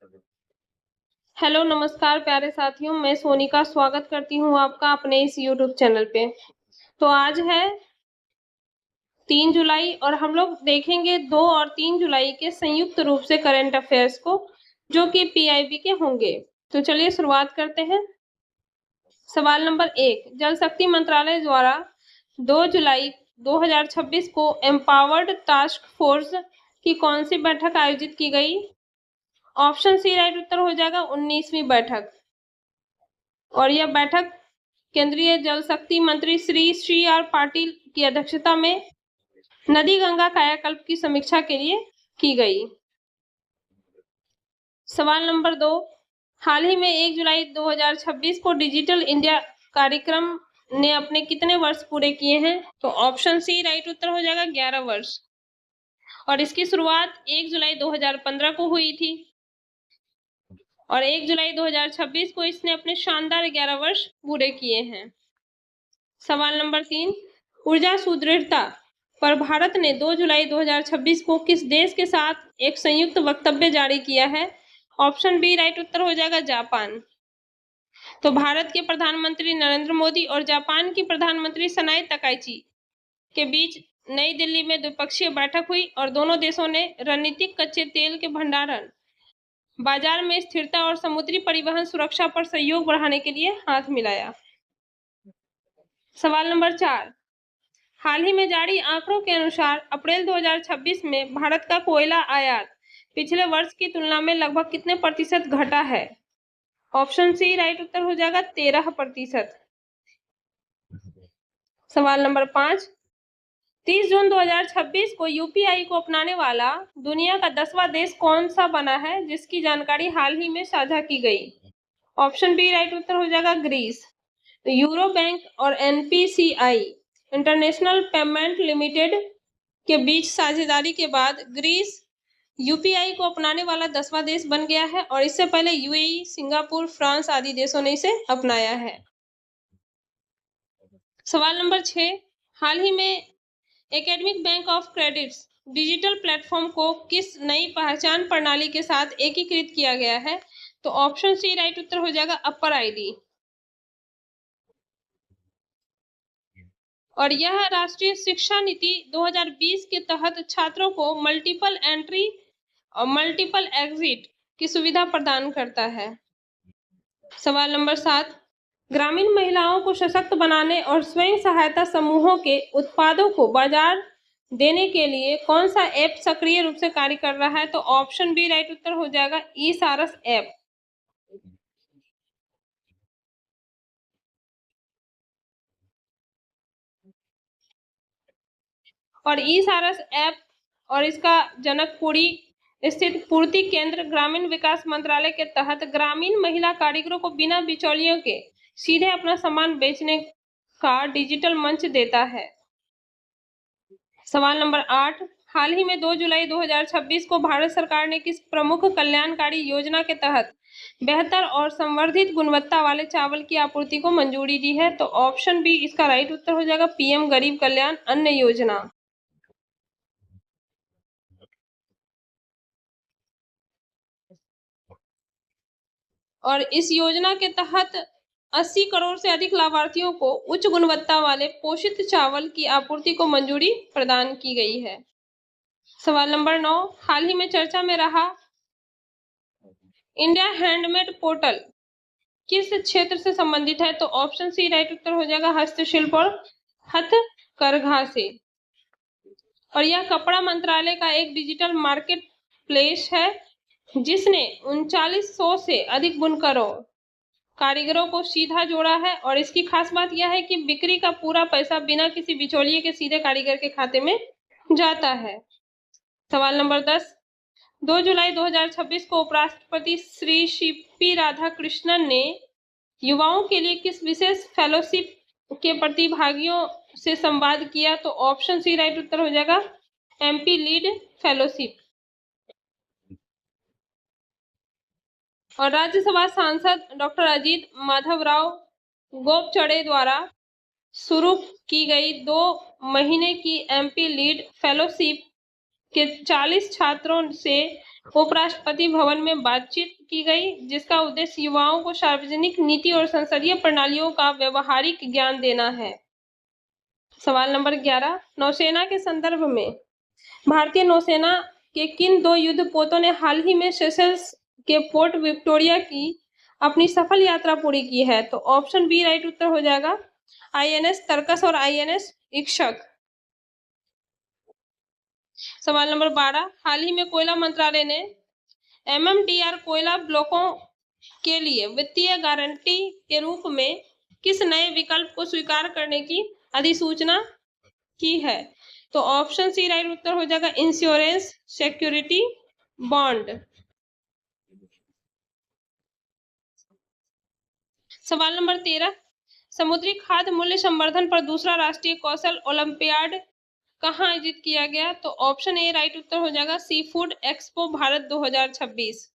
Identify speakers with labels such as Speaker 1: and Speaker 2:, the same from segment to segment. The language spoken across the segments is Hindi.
Speaker 1: हेलो नमस्कार प्यारे साथियों, मैं सोनिका स्वागत करती हूँ आपका अपने इस यूट्यूब चैनल पे। तो आज है 3 जुलाई और हम लोग देखेंगे 2 और 3 जुलाई के संयुक्त रूप से करंट अफेयर्स को, जो कि पीआईबी के होंगे। तो चलिए शुरुआत करते हैं। सवाल नंबर 1, जल शक्ति मंत्रालय द्वारा 2 जुलाई 2026 को एम्पावर्ड टास्क फोर्स की कौन सी बैठक आयोजित की गई? ऑप्शन सी राइट उत्तर हो जाएगा 19वीं बैठक। और यह बैठक केंद्रीय जल शक्ति मंत्री श्री CR पाटिल की अध्यक्षता में नदी गंगा कायाकल्प की समीक्षा के लिए की गई। सवाल नंबर 2, हाल ही में 1 जुलाई 2026 को डिजिटल इंडिया कार्यक्रम ने अपने कितने वर्ष पूरे किए हैं? तो ऑप्शन सी राइट उत्तर हो जाएगा 11 वर्ष। और इसकी शुरुआत 1 जुलाई 2015 को हुई थी और 1 जुलाई 2026 को इसने अपने शानदार 11 वर्ष पूरे किए हैं। सवाल नंबर 3, ऊर्जा सुदृढ़ता पर भारत ने 2 जुलाई 2026 को किस देश के साथ एक संयुक्त वक्तव्य जारी किया है? ऑप्शन बी राइट उत्तर हो जाएगा जापान। तो भारत के प्रधानमंत्री नरेंद्र मोदी और जापान की प्रधानमंत्री सनाई तकाइची के बीच नई दिल्ली में द्विपक्षीय बैठक हुई और दोनों देशों ने रणनीतिक कच्चे तेल के भंडारण, बाजार में स्थिरता और समुद्री परिवहन सुरक्षा पर सहयोग बढ़ाने के लिए हाथ मिलाया। सवाल नंबर 4, हाल ही में जारी आंकड़ों के अनुसार अप्रैल 2026 में भारत का कोयला आयात पिछले वर्ष की तुलना में लगभग कितने प्रतिशत घटा है? ऑप्शन सी राइट उत्तर हो जाएगा 13%। सवाल नंबर 5, 30 जून 2026 को यूपीआई को अपनाने वाला दुनिया का 10वां देश कौन सा बना है, जिसकी जानकारी हाल ही में साझा की गई? ऑप्शन बी राइट उत्तर हो जाएगा ग्रीस। तो यूरो बैंक और एनपीसीआई इंटरनेशनल पेमेंट लिमिटेड के बीच साझेदारी के बाद ग्रीस यूपीआई को अपनाने वाला 10वां देश बन गया है और इससे पहले यूएई, सिंगापुर, फ्रांस आदि देशों ने इसे अपनाया है। सवाल नंबर 6, हाल ही में academic bank of credits digital platform को किस नई पहचान प्रणाली के साथ एकीकृत किया गया है? तो ऑप्शन सी राइट उत्तर हो जाएगा अपर आईडी। और यह राष्ट्रीय शिक्षा नीति 2020 के तहत छात्रों को मल्टीपल एंट्री और मल्टीपल एग्जिट की सुविधा प्रदान करता है। सवाल नंबर 7, ग्रामीण महिलाओं को सशक्त बनाने और स्वयं सहायता समूहों के उत्पादों को बाजार देने के लिए कौन सा ऐप सक्रिय रूप से कार्य कर रहा है? तो ऑप्शन बी राइट उत्तर हो जाएगा ई सारस ऐप। और ई सारस ऐप और इसका जनकपुरी स्थित पूर्ति केंद्र ग्रामीण विकास मंत्रालय के तहत ग्रामीण महिला कारीगरों को बिना बिचौलियों के सीधे अपना सामान बेचने का डिजिटल मंच देता है। सवाल नंबर 8, हाल ही में 2 जुलाई 2026 को भारत सरकार ने किस प्रमुख कल्याणकारी योजना के तहत बेहतर और संवर्धित गुणवत्ता वाले चावल की आपूर्ति को मंजूरी दी है? तो ऑप्शन बी इसका राइट उत्तर हो जाएगा पीएम गरीब कल्याण अन्न योजना। और इस योजना के तहत 80 करोड़ से अधिक लाभार्थियों को उच्च गुणवत्ता वाले पोषित चावल की आपूर्ति को मंजूरी प्रदान की गई है। सवाल नंबर 9, हाल ही में चर्चा में रहा इंडिया हैंडमेड पोर्टल किस क्षेत्र से संबंधित है? तो ऑप्शन सी राइट उत्तर हो जाएगा हस्तशिल्प और हथकरघा से। और यह कपड़ा मंत्रालय का एक डिजिटल मार्केट प्लेस है जिसने 3900 से अधिक बुनकरों कारीगरों को सीधा जोड़ा है। और इसकी खास बात यह है कि बिक्री का पूरा पैसा बिना किसी बिचौलिए के सीधे कारीगर के खाते में जाता है। सवाल नंबर 10, 2 जुलाई 2026 को उपराष्ट्रपति श्री सीपी राधाकृष्णन ने युवाओं के लिए किस विशेष फेलोशिप के प्रतिभागियों से संवाद किया? तो ऑप्शन सी राइट उत्तर हो जाएगा एमपी लीड फेलोशिप। और राज्यसभा सांसद डॉक्टर अजीत माधवराव गोपचड़े द्वारा शुरू की गई 2 महीने की एमपी लीड फेलोशिप के 40 छात्रों से उपराष्ट्रपति भवन में बातचीत की गई, जिसका उद्देश्य युवाओं को सार्वजनिक नीति और संसदीय प्रणालियों का व्यवहारिक ज्ञान देना है। सवाल नंबर 11, नौसेना के संदर्भ में भारतीय नौसेना के किन 2 युद्धपोतों ने हाल ही में सेशल्स के पोर्ट विक्टोरिया की अपनी सफल यात्रा पूरी की है? तो ऑप्शन बी राइट उत्तर हो जाएगा, आईएनएस तरकस और आईएनएस इक्षक। सवाल नंबर 12, हाल ही में कोयला मंत्रालय ने एमएमडीआर कोयला ब्लॉकों के लिए वित्तीय गारंटी के रूप में किस नए विकल्प को स्वीकार करने की अधिसूचना की है? तो ऑप्शन सी राइट उत्तर हो जाएगा, इंश्योरेंस सिक्योरिटी बॉन्ड। सवाल नंबर 13, समुद्री खाद्य मूल्य संवर्धन पर दूसरा राष्ट्रीय कौशल ओलंपियाड कहाँ आयोजित किया गया? तो ऑप्शन ए राइट उत्तर हो जाएगा, सी फूड एक्सपो भारत 2026।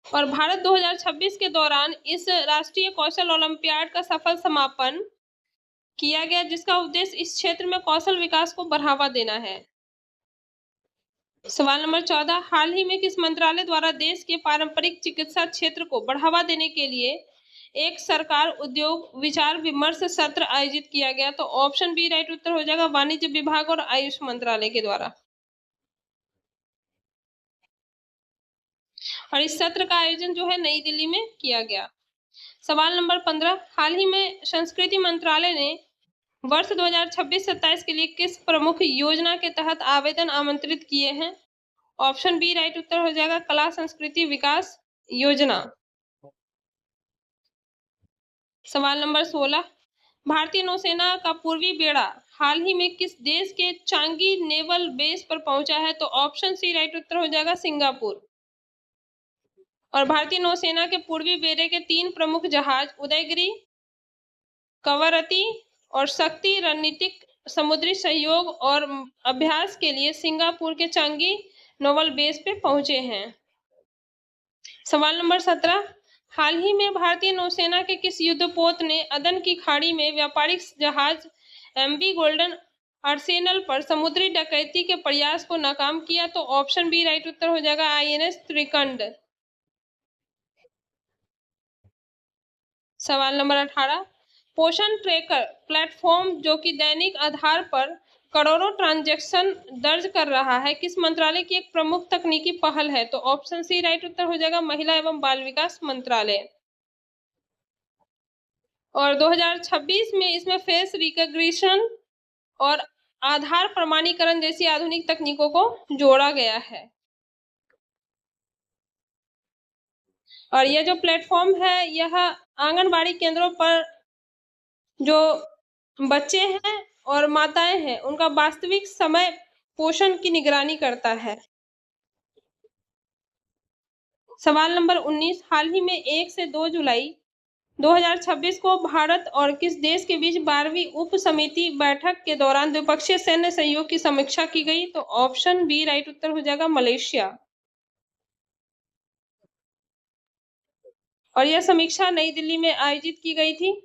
Speaker 1: और भारत 2026 के दौरान इस राष्ट्रीय कौशल ओलंपियाड का सफल समापन किया गया, जिसका उद्देश्य इस क्षेत्र में कौशल विकास को बढ़ावा देना है। सवाल नंबर 14, हाल ही में किस मंत्रालय द्वारा देश के पारंपरिक चिकित्सा क्षेत्र को बढ़ावा देने के लिए एक सरकार उद्योग विचार विमर्श सत्र आयोजित किया गया? तो ऑप्शन बी राइट उत्तर हो जाएगा, वाणिज्य विभाग और आयुष मंत्रालय के द्वारा। और इस सत्र का आयोजन जो है नई दिल्ली में किया गया। सवाल नंबर 15, हाल ही में संस्कृति मंत्रालय ने वर्ष 2026-27 के लिए किस प्रमुख योजना के तहत आवेदन आमंत्रित किए हैं? ऑप्शन बी राइट उत्तर हो जाएगा, कला संस्कृति विकास योजना। सवाल नंबर 16, भारतीय नौसेना का पूर्वी बेड़ा हाल ही में किस देश के चांगी नेवल बेस पर पहुंचा है? तो ऑप्शन सी राइट उत्तर हो जाएगा, सिंगापुर। और भारतीय नौसेना के पूर्वी बेड़े के 3 प्रमुख जहाज उदयगिरी, कवरत्ती और शक्ति रणनीतिक समुद्री सहयोग और अभ्यास के लिए सिंगापुर के चांगी नेवल बेस पे पहुंचे हैं। सवाल नंबर 17, हाल ही में भारतीय नौसेना के किस युद्धपोत ने अदन की खाड़ी में व्यापारिक जहाज एमवी गोल्डन आर्सेनल पर समुद्री डकैती के प्रयास को नाकाम किया? तो ऑप्शन बी राइट उत्तर हो जाएगा, आईएनएस त्रिकंड। सवाल नंबर 18, पोषण ट्रैकर प्लेटफॉर्म जो कि दैनिक आधार पर करोड़ों ट्रांजैक्शन दर्ज कर रहा है, किस मंत्रालय की एक प्रमुख तकनीकी पहल है? तो ऑप्शन सी राइट उत्तर हो जाएगा, महिला एवं बाल विकास मंत्रालय। और 2026 में इसमें फेस रिकग्निशन और आधार प्रमाणीकरण जैसी आधुनिक तकनीकों को जोड़ा गया है। और यह जो प्लेटफॉर्म है, यह आंगनबाड़ी केंद्रों पर जो बच्चे हैं और माताएं हैं, उनका वास्तविक समय पोषण की निगरानी करता है। सवाल नंबर 19, हाल ही में 1 से 2 जुलाई 2026 को भारत और किस देश के बीच 12वीं उप समिति बैठक के दौरान द्विपक्षीय सैन्य सहयोग की समीक्षा की गई? तो ऑप्शन बी राइट उत्तर हो जाएगा, मलेशिया। और यह समीक्षा नई दिल्ली में आयोजित की गई थी।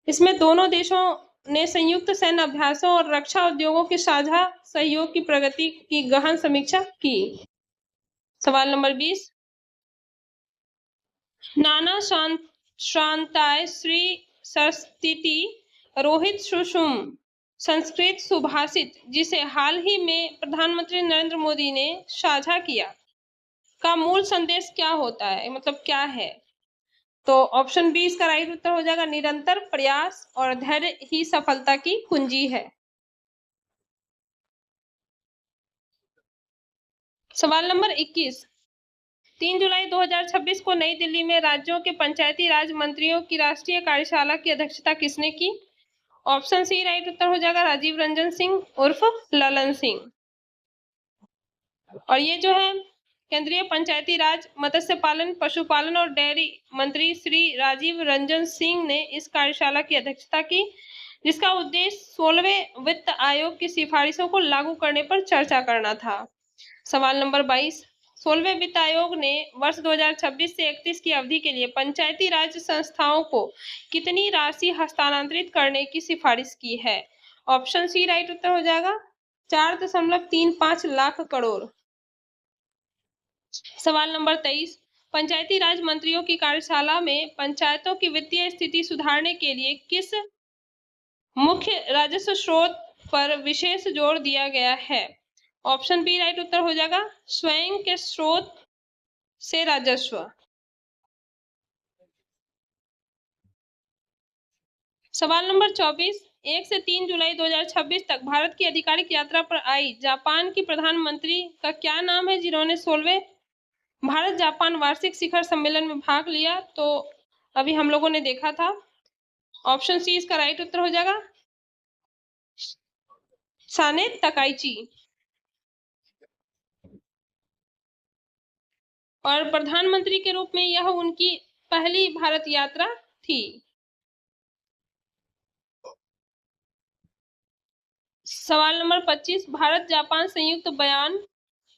Speaker 1: इसमें दोनों देशों ने संयुक्त सैन्य अभ्यासों और रक्षा उद्योगों के साझा सहयोग की प्रगति की गहन समीक्षा की। सवाल नंबर 20, नाना शांताय श्री सरस्वती रोहित सुषुम संस्कृत सुभाषित, जिसे हाल ही में प्रधानमंत्री नरेंद्र मोदी ने साझा किया, का मूल संदेश क्या होता है, मतलब क्या है? तो ऑप्शन बी इसका राइट उत्तर हो जाएगा, निरंतर प्रयास और धैर्य ही सफलता की कुंजी है। सवाल नंबर 21, 3 जुलाई 2026 को नई दिल्ली में राज्यों के पंचायती राज मंत्रियों की राष्ट्रीय कार्यशाला की अध्यक्षता किसने की? ऑप्शन सी राइट उत्तर हो जाएगा, राजीव रंजन सिंह उर्फ ललन सिंह। और ये जो है केंद्रीय पंचायती राज, मत्स्य पालन, पशुपालन और डेयरी मंत्री श्री राजीव रंजन सिंह ने इस कार्यशाला की अध्यक्षता की, जिसका उद्देश्य 16वें वित्त आयोग की सिफारिशों को लागू करने पर चर्चा करना था। सवाल नंबर 22, 16वें वित्त आयोग ने वर्ष 2026 से 31 की अवधि के लिए पंचायती राज संस्थाओं को कितनी राशि हस्तांतरित करने की सिफारिश की है? ऑप्शन सी राइट उत्तर हो जाएगा 4.35 लाख करोड़। सवाल नंबर 23, पंचायती राज मंत्रियों की कार्यशाला में पंचायतों की वित्तीय स्थिति सुधारने के लिए किस मुख्य राजस्व स्रोत पर विशेष जोर दिया गया है? ऑप्शन बी राइट उत्तर हो जाएगा स्वयं के स्रोत से राजस्व। सवाल नंबर 24, 1 से 3 जुलाई 2026 तक भारत की आधिकारिक यात्रा पर आई जापान की प्रधानमंत्री का क्या नाम है, जिन्होंने 16वें भारत जापान वार्षिक शिखर सम्मेलन में भाग लिया? तो अभी हम लोगों ने देखा था। ऑप्शन सी इसका राइट उत्तर हो जाएगा साने तकाइची। और प्रधानमंत्री के रूप में यह उनकी पहली भारत यात्रा थी। सवाल नंबर 25, भारत जापान संयुक्त बयान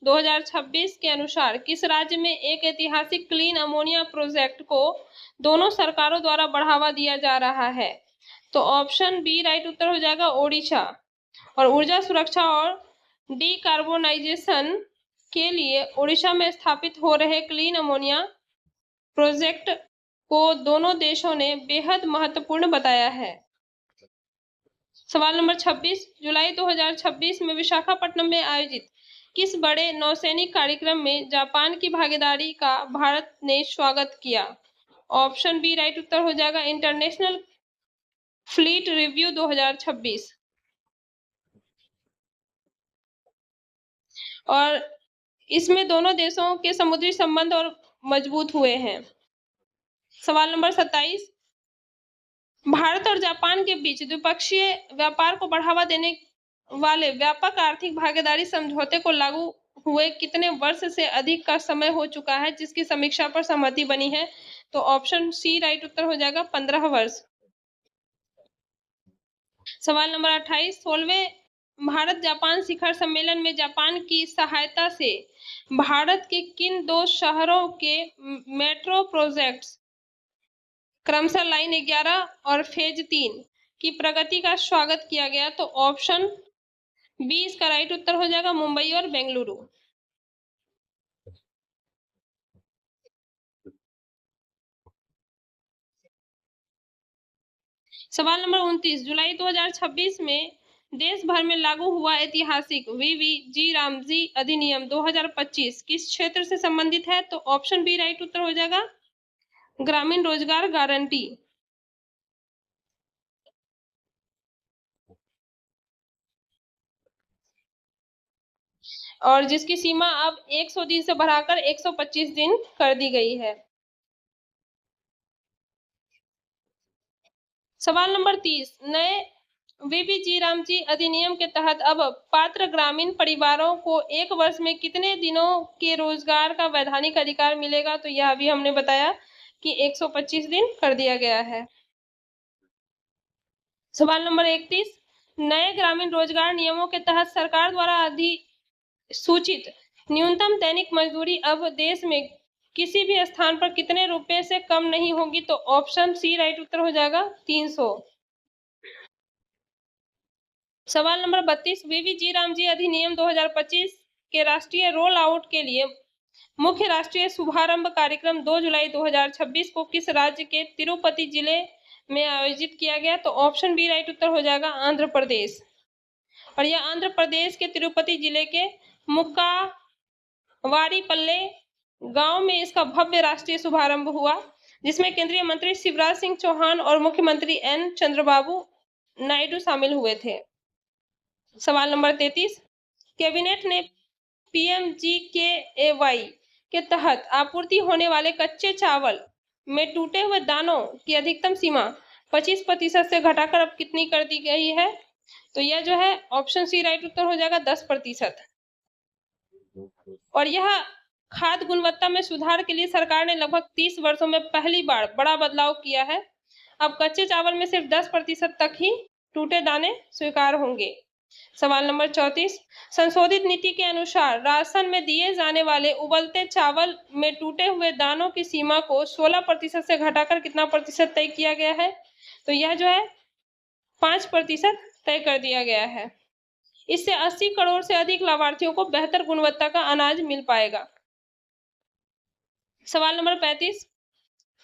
Speaker 1: 2026 के अनुसार किस राज्य में एक ऐतिहासिक क्लीन अमोनिया प्रोजेक्ट को दोनों सरकारों द्वारा बढ़ावा दिया जा रहा है? तो ऑप्शन बी राइट उत्तर हो जाएगा ओडिशा। और ऊर्जा सुरक्षा और डीकार्बोनाइजेशन के लिए ओडिशा में स्थापित हो रहे क्लीन अमोनिया प्रोजेक्ट को दोनों देशों ने बेहद महत्वपूर्ण बताया है। सवाल नंबर 26, जुलाई 2026 में विशाखापट्टनम में आयोजित किस बड़े नौसैनिक कार्यक्रम में जापान की भागीदारी का भारत ने स्वागत किया? ऑप्शन बी राइट उत्तर हो जाएगा इंटरनेशनल फ्लीट रिव्यू 2026। और इसमें दोनों देशों के समुद्री संबंध और मजबूत हुए हैं। सवाल नंबर 27, भारत और जापान के बीच द्विपक्षीय व्यापार को बढ़ावा देने वाले व्यापक आर्थिक भागीदारी समझौते को लागू हुए कितने वर्ष से अधिक का समय हो चुका है, जिसकी समीक्षा पर सहमति बनी है? तो ऑप्शन सी राइट उत्तर हो जाएगा 15 वर्ष। सवाल नंबर 28, 16वें भारत जापान शिखर सम्मेलन में जापान की सहायता से भारत के किन दो शहरों के मेट्रो प्रोजेक्ट्स क्रमशः लाइन 11 और फेज 3 की प्रगति का स्वागत किया गया? तो ऑप्शन बी इसका राइट उत्तर हो जाएगा मुंबई और बेंगलुरु। सवाल नंबर 29, जुलाई 2026 में देश भर में लागू हुआ ऐतिहासिक वीवीजी रामजी अधिनियम 2025 किस क्षेत्र से संबंधित है? तो ऑप्शन बी राइट उत्तर हो जाएगा ग्रामीण रोजगार गारंटी। और जिसकी सीमा अब 100 दिन से बढ़ाकर 125 दिन कर दी गई है। सवाल नंबर 30, नए वीबीजी रामजी अधिनियम के तहत अब पात्र ग्रामीण परिवारों को 1 वर्ष में कितने दिनों के रोजगार का वैधानिक अधिकार मिलेगा? तो यह भी हमने बताया कि 125 दिन कर दिया गया है। सवाल नंबर 31, नए ग्रामीण रोजगार नियमों के तहत सरकार द्वारा अधिसूचित न्यूनतम दैनिक मजदूरी अब देश में किसी भी स्थान पर कितने रुपए से कम नहीं होगी? तो ऑप्शन सी राइट उत्तर हो जाएगा 300। सवाल नंबर 32, वीवीजी रामजी अधिनियम 2025 के राष्ट्रीय रोल आउट के लिए मुख्य राष्ट्रीय शुभारंभ कार्यक्रम 2 जुलाई 2026 को किस राज्य के तिरुपति जिले में आयोजित किया गया? तो ऑप्शन बी राइट उत्तर हो जाएगा आंध्र प्रदेश। और यह आंध्र प्रदेश के तिरुपति जिले के मुक्कावारीपल्ले गांव में इसका भव्य राष्ट्रीय शुभारंभ हुआ, जिसमें केंद्रीय मंत्री शिवराज सिंह चौहान और मुख्यमंत्री एन चंद्रबाबू नायडू शामिल हुए थे। सवाल नंबर 33, कैबिनेट ने पीएमजीकेएवाई के तहत आपूर्ति होने वाले कच्चे चावल में टूटे हुए दानों की अधिकतम सीमा 25% से घटाकर अब कितनी कर दी गई है? तो यह जो है ऑप्शन सी राइट उत्तर हो जाएगा 10%। और यह खाद्य गुणवत्ता में सुधार के लिए सरकार ने लगभग 30 वर्षों में पहली बार बड़ा बदलाव किया है। अब कच्चे चावल में सिर्फ 10% तक ही टूटे दाने स्वीकार होंगे। सवाल नंबर 34, संशोधित नीति के अनुसार राशन में दिए जाने वाले उबलते चावल में टूटे हुए दानों की सीमा को 16% से घटाकर कितना प्रतिशत तय किया गया है? तो यह जो है 5% तय कर दिया गया है। इससे 80 करोड़ से अधिक लाभार्थियों को बेहतर गुणवत्ता का अनाज मिल पाएगा। सवाल नंबर 35,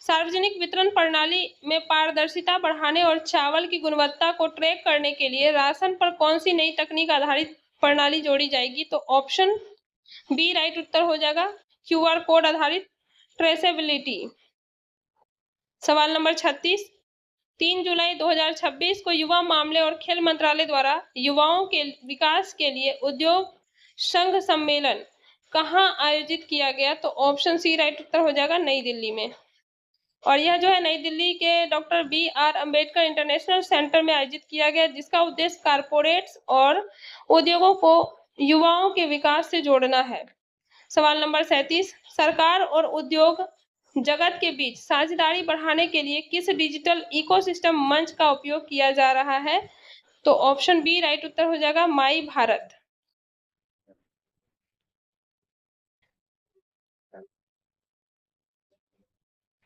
Speaker 1: सार्वजनिक वितरण प्रणाली में पारदर्शिता बढ़ाने और चावल की गुणवत्ता को ट्रैक करने के लिए राशन पर कौन सी नई तकनीक आधारित प्रणाली जोड़ी जाएगी? तो ऑप्शन बी राइट उत्तर हो जाएगा, क्यूआर कोड आधारित ट्रेसेबिलिटी। सवाल नंबर 36, 3 जुलाई 2026 को युवा मामले और खेल मंत्रालय द्वारा युवाओं के विकास के लिए उद्योग संघ सम्मेलन कहाँ आयोजित किया गया? तो ऑप्शन सी राइट उत्तर हो जाएगा, नई दिल्ली में। और यह जो है नई दिल्ली के doctor BR Ambedkar international centre में आयोजित किया गया, जिसका उद्देश्य कारपोरेट्स और उद्योगों को युवाओं के विकास से जोड़ना है। सवाल नंबर 37, सरकार और उद्योग जगत के बीच साझेदारी बढ़ाने के लिए किस डिजिटल इकोसिस्टम मंच का उपयोग किया जा रहा है? तो ऑप्शन बी राइट उत्तर हो जाएगा, माई भारत।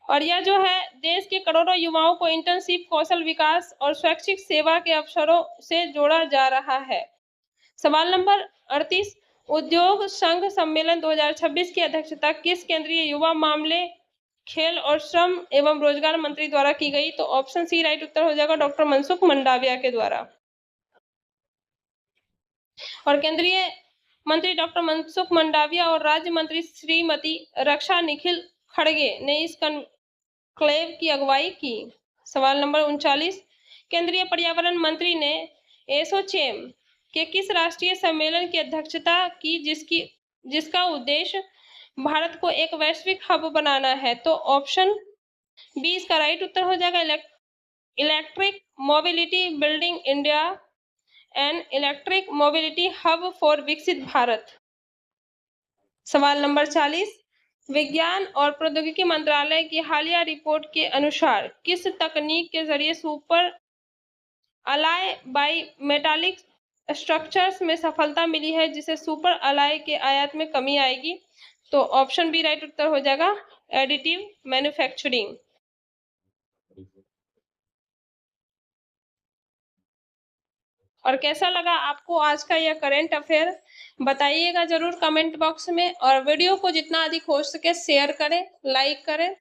Speaker 1: और यह जो है देश के करोड़ों युवाओं को इंटर्नशिप, कौशल विकास और शैक्षिक सेवा के अवसरों से जोड़ा जा रहा है। सवाल नंबर 38, उद्योग संघ सम्मेलन 2026 की अध्यक्षता किस केंद्रीय युवा मामले, खेल और श्रम एवं रोजगार मंत्री द्वारा की गई? तो ऑप्शन सी राइट उत्तर हो जाएगा, डॉक्टर मनसुख मंडाविया के द्वारा। और केंद्रीय मंत्री डॉक्टर मनसुख मंडाविया और राज्य मंत्री श्रीमती रक्षा निखिल खड़गे ने इस कॉन्क्लेव की अगुवाई की। सवाल नंबर 39, केंद्रीय पर्यावरण मंत्री ने एसोचैम के किस राष्ट्रीय सम्मेलन की अध्यक्षता की जिसका उद्देश्य भारत को एक वैश्विक हब बनाना है? तो ऑप्शन बी इसका राइट उत्तर हो जाएगा, electric mobility building India and electric mobility hub for विकसित भारत। सवाल नंबर 40, विज्ञान और प्रौद्योगिकी मंत्रालय की हालिया रिपोर्ट के अनुसार किस तकनीक के जरिए super ally by metallic structures में सफलता मिली है, जिसे सुपर अलाय के आयात में कमी आएगी? तो ऑप्शन बी राइट उत्तर हो जाएगा, एडिटिव मैन्युफैक्चरिंग। और कैसा लगा आपको आज का यह करंट अफेयर, बताइएगा जरूर कमेंट बॉक्स में। और वीडियो को जितना अधिक हो सके शेयर करें, लाइक करें।